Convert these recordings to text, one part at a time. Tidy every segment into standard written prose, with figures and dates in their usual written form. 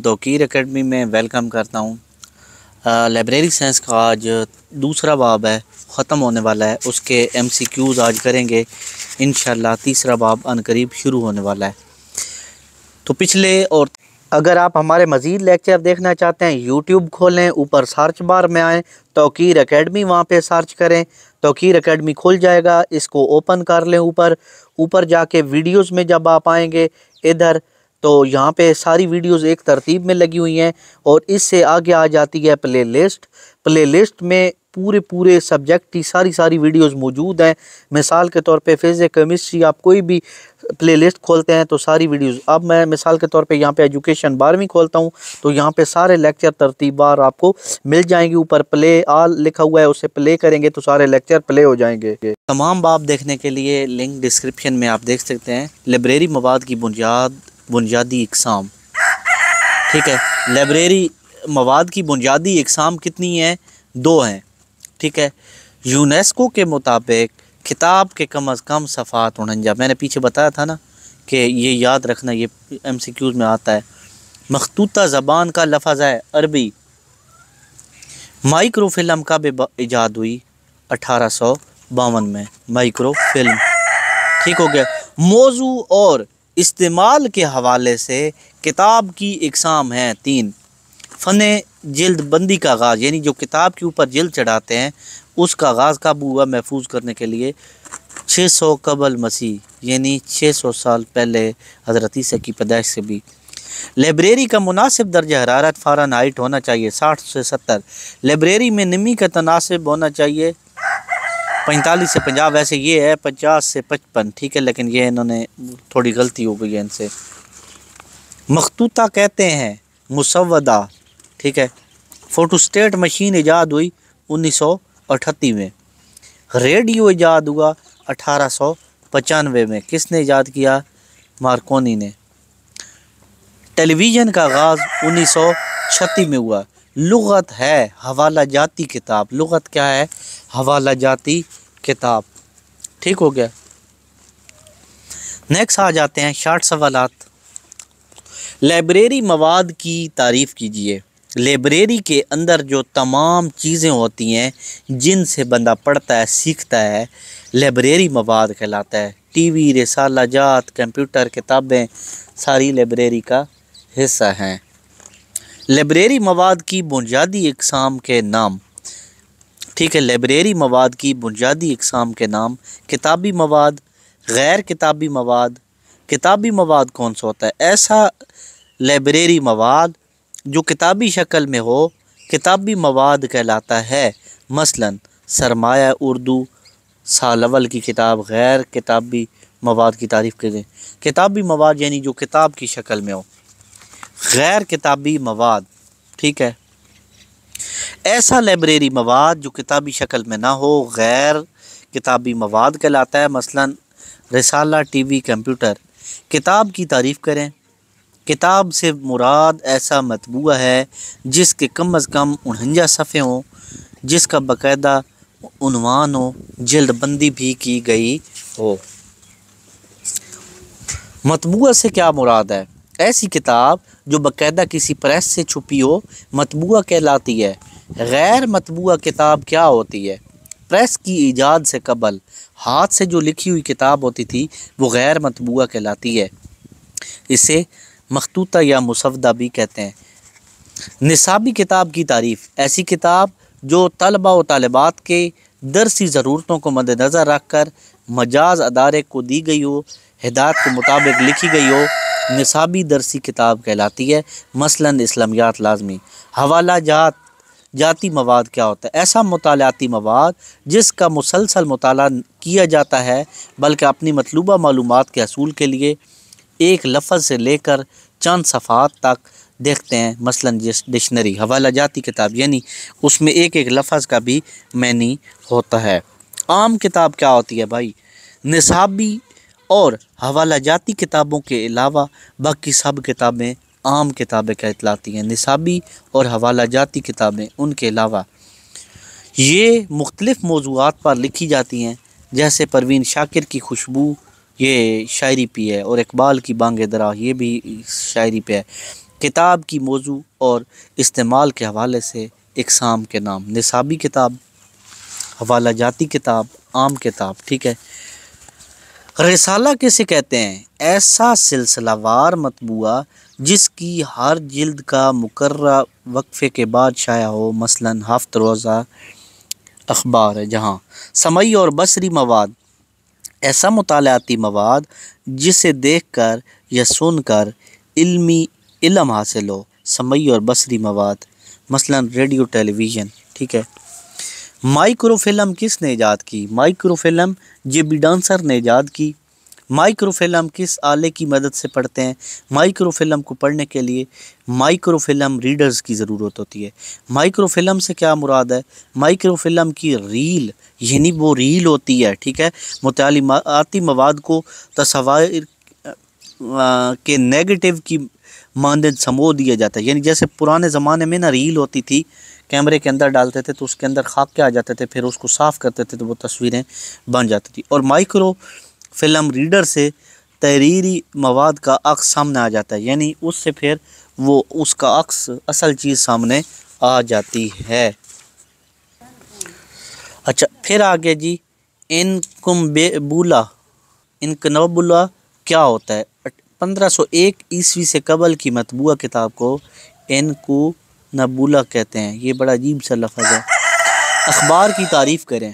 توقیر academy میں welcome کرتا ہوں۔ لائبریری سائنس کا آج دوسرا باب ہے، ختم ہونے والا ہے۔ اس کے MCQs آج کریں گے انشاءاللہ۔ تیسرا باب عنقریب شروع ہونے والا ہے۔ تو پچھلے اور اگر آپ ہمارے مزید لیکچر دیکھنا چاہتے ہیں YouTube کھولیں، اوپر سرچ بار میں آئیں، توقیر اکیڈمی وہاں پہ سرچ کریں، توقیر اکیڈمی کھل جائے گا۔ اس کو اوپن کر لیں، اوپر جا کے ویڈیوز میں جب آپ آئیں گے ادھر تو یہاں پہ ساری ویڈیوز ایک ترتیب میں لگی ہوئی ہیں، اور اس سے آگے آ جاتی ہے پلے لسٹ میں پورے سبجیکٹ کی ساری ویڈیوز موجود ہیں۔ مثال کے طور پہ فزکس، کیمسٹری، آپ کوئی بھی پلے لسٹ کھولتے ہیں تو ساری ویڈیوز۔ اب میں مثال کے طور پہ یہاں پہ ایجوکیشن 12ویں کھولتا ہوں تو یہاں پہ سارے لیکچر ترتیب بار آپ کو مل جائیں گے۔ اوپر پلے آل لکھا ہوا ہے، اسے پلے کریں گے تو سارے لیکچر پلے ہو جائیں گے۔ تمام باب دیکھنے کے لیے لنک ڈسکرپشن میں آپ دیکھ سکتے ہیں۔ لائبریری مواد کی بنیادی اقسام، ٹھیک ہے۔ لائبریری مواد کی بنیادی اقسام کتنی ہیں؟ 2 ہیں، ٹھیک ہے۔ یونیسکو کے مطابق کتاب کے کم از کم صفحات 49، میں نے پیچھے بتایا تھا نا کہ یہ یاد رکھنا، یہ MCQs میں آتا ہے۔ مخطوطہ زبان کا لفظ ہے عربی۔ مائکرو فلم کب ایجاد ہوئی؟ 1852 میں مائکرو فلم، ٹھیک ہو گیا۔ موضوع اور استعمال کے حوالے سے کتاب کی اقسام ہیں 3۔ فن جلد بندی کا آغاز، یعنی جو کتاب کے اوپر جلد چڑھاتے ہیں اس کا آغاز کب ہوا محفوظ کرنے کے لیے؟ 600 قبل مسیح، یعنی 600 سال پہلے حضرت عیسیٰ کی پیدائش سے بھی۔ لائبریری کا مناسب درجہ حرارت فارنہائٹ ہونا چاہیے 60 سے 70۔ لائبریری میں نمی کا تناسب ہونا چاہیے 45 سے 50، ویسے یہ ہے 50 سے 55، ٹھیک ہے، لیکن یہ انہوں نے تھوڑی غلطی ہو گئی ہے ان سے۔ مخطوطہ کہتے ہیں مسودہ، ٹھیک ہے۔ فوٹوسٹیٹ مشین ایجاد ہوئی 1938 میں۔ ریڈیو ایجاد ہوا 1895 میں، کس نے ایجاد کیا؟ مارکونی نے۔ ٹیلی ویژن کا آغاز 1936 میں ہوا۔ لغت ہے حوالہ جاتی کتاب، لغت کیا ہے؟ حوالہ جاتی کتاب، ٹھیک ہو گیا۔ نیکسٹ آ جاتے ہیں شارٹ سوالات۔ لائبریری مواد کی تعریف کیجیے۔ لائبریری کے اندر جو تمام چیزیں ہوتی ہیں جن سے بندہ پڑھتا ہے، سیکھتا ہے، لائبریری مواد کہلاتا ہے۔ ٹی وی، رسالہ جات، کمپیوٹر، کتابیں ساری لائبریری کا حصہ ہیں۔ لائبریری مواد کی بنیادی اقسام کے نام، ٹھیک ہے۔ لائبریری مواد کی بنیادی اقسام کے نام: کتابی مواد، غیر کتابی مواد۔ کتابی مواد کون سا ہوتا ہے؟ ایسا لائبریری مواد جو کتابی شکل میں ہو کتابی مواد کہلاتا ہے۔ مثلا سرمایہ اردو سال اول کی کتاب۔ غیر کتابی مواد کی تعریف کریں۔ کتابی مواد یعنی جو کتاب کی شکل میں ہو۔ غیر کتابی مواد، ٹھیک ہے۔ ایسا لائبریری مواد جو کتابی شکل میں نہ ہو غیر کتابی مواد کہلاتا ہے۔ مثلا رسالہ، ٹی وی، کمپیوٹر۔ کتاب کی تعریف کریں۔ کتاب سے مراد ایسا مطبوعہ ہے جس کے کم از کم 49 صفحے ہوں، جس کا باقاعدہ عنوان ہو، جلد بندی بھی کی گئی ہو۔ مطبوعہ سے کیا مراد ہے؟ ایسی کتاب جو باقاعدہ کسی پریس سے چھپی ہو مطبوعہ کہلاتی ہے۔ غیر مطبوعہ کتاب کیا ہوتی ہے؟ پریس کی ایجاد سے قبل ہاتھ سے جو لکھی ہوئی کتاب ہوتی تھی وہ غیر مطبوعہ کہلاتی ہے۔ اسے مخطوطہ یا مسودہ بھی کہتے ہیں۔ نصابی کتاب کی تعریف: ایسی کتاب جو طلبہ و طالبات کے درسی ضرورتوں کو مد نظر رکھ کر مجاز ادارے کو دی گئی ہو، ہدایت کے مطابق لکھی گئی ہو، نصابی درسی کتاب کہلاتی ہے۔ مثلا اسلامیات لازمی۔ حوالہ جاتی مواد کیا ہوتا ہے؟ ایسا مطالعاتی مواد جس کا مسلسل مطالعہ کیا جاتا ہے بلکہ اپنی مطلوبہ معلومات کے حصول کے لیے ایک لفظ سے لے کر چند صفحات تک دیکھتے ہیں۔ مثلا ڈکشنری۔ حوالہ جاتی کتاب یعنی اس میں ایک لفظ کا بھی معنی ہوتا ہے۔ عام کتاب کیا ہوتی ہے بھائی؟ نصابی اور حوالہ جاتی کتابوں کے علاوہ باقی سب کتابیں عام کتابیں کہلاتی ہیں۔ نصابی اور حوالہ جاتی کتابیں ان کے علاوہ یہ مختلف موضوعات پر لکھی جاتی ہیں، جیسے پروین شاکر کی خوشبو یہ شاعری پہ ہے، اور اقبال کی بانگ درا یہ بھی شاعری پہ ہے۔ کتاب کی موضوع اور استعمال کے حوالے سے اقسام کے نام: نصابی کتاب، حوالہ جاتی کتاب، عام کتاب، ٹھیک ہے۔ رسالہ کسے کہتے ہیں؟ ایسا سلسلہ وار مطبوعہ جس کی ہر جلد کا مقررہ وقفے کے بعد شائع ہو، مثلاً ہفت روزہ اخبار ہے جہاں۔ سمعی اور بصری مواد: ایسا مطالعاتی مواد جسے دیکھ کر یا سن کر علم حاصل ہو، سمعی اور بصری مواد، مثلاً ریڈیو، ٹیلی ویژن، ٹھیک ہے۔ مائکرو فلم کس نے ایجاد کی؟ Micro film J B dancer نے ایجاد کی۔ مائکرو فلم کس آلے کی مدد سے پڑھتے ہیں؟ مائکرو فلم کو پڑھنے کے لیے مائکرو فلم ریڈرز کی ضرورت ہوتی ہے۔ مائکرو فلم سے کیا مراد ہے؟ مائکرو فلم کی ریل، یعنی وہ ریل ہوتی ہے، ٹھیک ہے، مطالعاتی مواد کو تصاویر کے نیگیٹو کی مانند سمو دیا جاتا ہے۔ یعنی جیسے پرانے زمانے میں نا ریل ہوتی تھی، کیمرے کے اندر ڈالتے تھے تو اس کے اندر خاک کے آ جاتے تھے، پھر اس کو صاف کرتے تھے تو وہ تصویریں بن جاتی تھی۔ اور مائکرو فلم ریڈر سے تحریری مواد کا عکس سامنے آ جاتا ہے، یعنی اس سے پھر وہ اس کا عکس اصل چیز سامنے آ جاتی ہے۔ اچھا پھر آگے جی، انکنبولا کیا ہوتا ہے؟ 1501 عیسوی سے قبل کی مطبوعہ کتاب کو انکنبولا کہتے ہیں۔ یہ بڑا عجیب سا لفظ ہے۔ اخبار کی تعریف کریں۔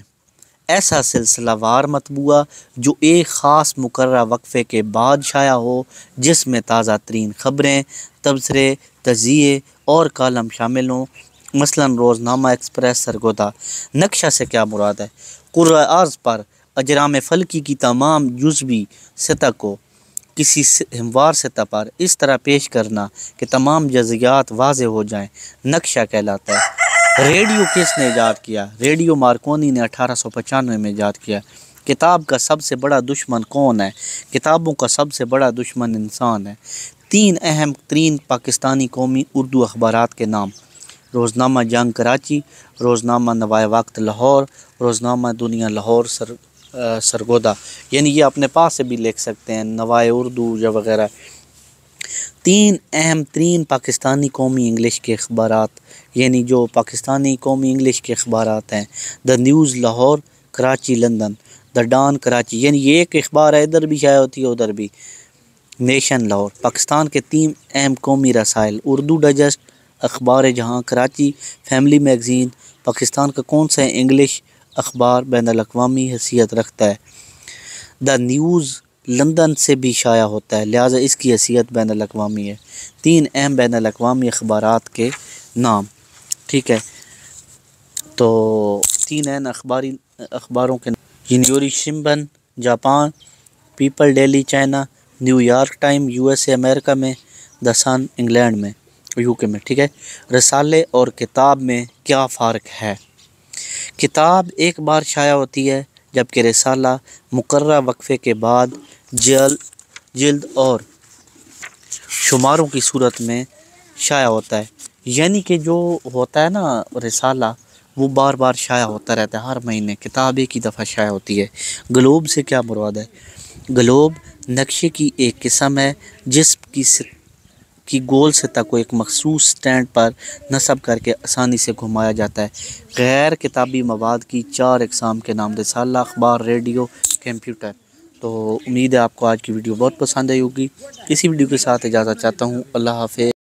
ایسا سلسلہ وار مطبوعہ جو ایک خاص مقررہ وقفے کے بعد شائع ہو، جس میں تازہ ترین خبریں، تبصرے، تجزیے اور کالم شامل ہوں، مثلاً روزنامہ، ایکسپریس، سرگودا۔ نقشہ سے کیا مراد ہے؟ کرۂ ارض پر اجرام فلکی کی تمام جزوی سطح کو کسی ہموار سطح پر اس طرح پیش کرنا کہ تمام جزئیات واضح ہو جائیں، نقشہ کہلاتا ہے۔ ریڈیو کس نے ایجاد کیا؟ ریڈیو مارکونی نے 1895 میں ایجاد کیا۔ کتاب کا سب سے بڑا دشمن کون ہے؟ کتابوں کا سب سے بڑا دشمن انسان ہے۔ 3 اہم ترین پاکستانی قومی اردو اخبارات کے نام: روزنامہ جنگ کراچی، روزنامہ نوائے وقت لاہور، روزنامہ دنیا لاہور، سرگودا۔ یعنی یہ اپنے پاس سے بھی لکھ سکتے ہیں، نوائے اردو یا وغیرہ۔ 3 اہم ترین پاکستانی قومی انگلش کے اخبارات، یعنی جو پاکستانی قومی انگلش کے اخبارات ہیں: the News Lahore, Karachi, London, the Dawn Karachi, یعنی یہ ایک اخبار ہے، ادھر بھی شائع ہوتی ہے ادھر بھی، نیشن لاہور۔ پاکستان کے 3 اہم قومی رسائل: اردو ڈائجسٹ، اخبار جہاں کراچی، فیملی میگزین۔ پاکستان کا کون سا انگلش اخبار بین الاقوامی حیثیت رکھتا ہے؟ دا نیوز لندن سے بھی شائع ہوتا ہے، لہٰذا اس کی حیثیت بین الاقوامی ہے۔ 3 اہم بین الاقوامی اخبارات کے نام، ٹھیک ہے۔ تو 3 اہم اخباروں کے نام: Yomiuri Shimbun Japan, people daily China, New York time USA امریکہ میں، دا سن انگلینڈ میں، UK میں، ٹھیک ہے۔ رسالے اور کتاب میں کیا فرق ہے؟ کتاب ایک بار شائع ہوتی ہے، جبکہ رسالہ مقررہ وقفے کے بعد جلد اور شماروں کی صورت میں شائع ہوتا ہے۔ یعنی کہ جو ہوتا ہے نا رسالہ، وہ بار بار شائع ہوتا رہتا ہے، ہر مہینے۔ کتاب ایک ہی دفعہ شائع ہوتی ہے۔ گلوب سے کیا مراد ہے؟ گلوب نقشے کی ایک قسم ہے جس کی گول سطح کو ایک مخصوص سٹینڈ پر نصب کر کے آسانی سے گھمایا جاتا ہے۔ غیر کتابی مواد کی 4 اقسام کے نام: رسالہ، اخبار، ریڈیو، کمپیوٹر۔ تو امید ہے آپ کو آج کی ویڈیو بہت پسند آئی ہوگی۔ اسی ویڈیو کے ساتھ اجازت چاہتا ہوں۔ اللہ حافظ۔